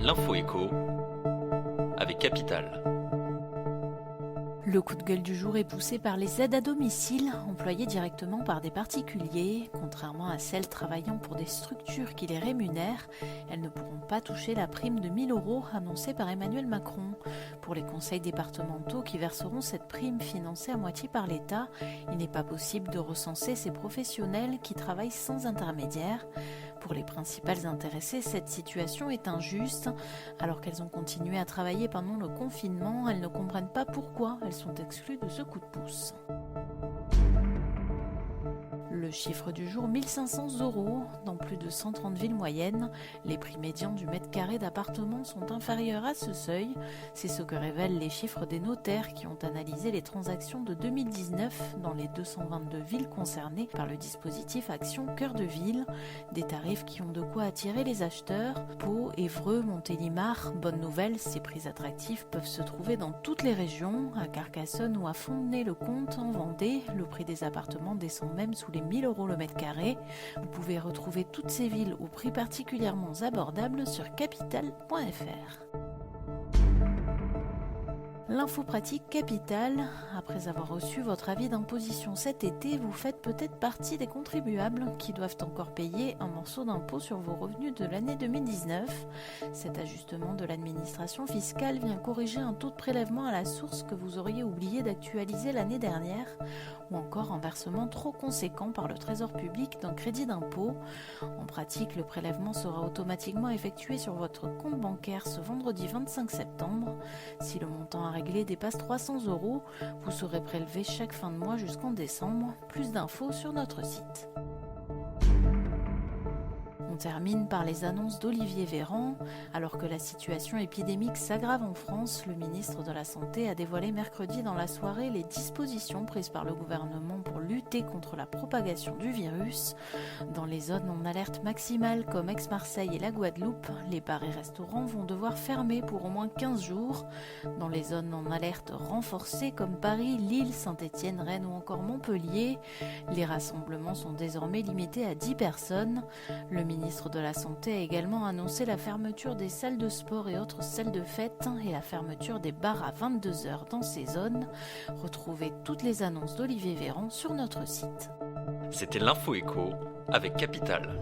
L'info écho avec Capital. Le coup de gueule du jour est poussé par les aides à domicile employées directement par des particuliers. Contrairement à celles travaillant pour des structures qui les rémunèrent, elles ne pourront pas toucher la prime de 1 000 € annoncée par Emmanuel Macron. Pour les conseils départementaux qui verseront cette prime financée à moitié par l'État, il n'est pas possible de recenser ces professionnels qui travaillent sans intermédiaire. Pour les principales intéressées, cette situation est injuste. Alors qu'elles ont continué à travailler pendant le confinement, elles ne comprennent pas pourquoi elles sont exclues de ce coup de pouce. Le chiffre du jour, 1 500 € dans plus de 130 villes moyennes. Les prix médians du mètre carré d'appartement sont inférieurs à ce seuil. C'est ce que révèlent les chiffres des notaires qui ont analysé les transactions de 2019 dans les 222 villes concernées par le dispositif Action Cœur de Ville. Des tarifs qui ont de quoi attirer les acheteurs. Pau, Évreux, Montélimar, bonne nouvelle, ces prix attractifs peuvent se trouver dans toutes les régions. À Carcassonne ou à Fontenay-le-Comte en Vendée, le prix des appartements descend même sous les 1 000 € le mètre carré. Vous pouvez retrouver toutes ces villes au prix particulièrement abordables sur capital.fr. L'info pratique Capital. Après avoir reçu votre avis d'imposition cet été, vous faites peut-être partie des contribuables qui doivent encore payer un morceau d'impôt sur vos revenus de l'année 2019. Cet ajustement de l'administration fiscale vient corriger un taux de prélèvement à la source que vous auriez oublié d'actualiser l'année dernière, ou encore un versement trop conséquent par le Trésor public d'un crédit d'impôt. En pratique, le prélèvement sera automatiquement effectué sur votre compte bancaire ce vendredi 25 septembre. Si le montant à régler dépasse 300 €, vous serez prélevé chaque fin de mois jusqu'en décembre. Plus d'infos sur notre site. On termine par les annonces d'Olivier Véran. Alors que la situation épidémique s'aggrave en France, le ministre de la Santé a dévoilé mercredi dans la soirée les dispositions prises par le gouvernement pour lutter contre la propagation du virus. Dans les zones en alerte maximale comme Aix-Marseille et la Guadeloupe, les bars et restaurants vont devoir fermer pour au moins 15 jours. Dans les zones en alerte renforcée comme Paris, Lille, Saint-Étienne, Rennes ou encore Montpellier, les rassemblements sont désormais limités à 10 personnes. Le ministre de la Santé a également annoncé la fermeture des salles de sport et autres salles de fête et la fermeture des bars à 22 h dans ces zones. Retrouvez toutes les annonces d'Olivier Véran sur notre site. C'était l'info écho avec Capital.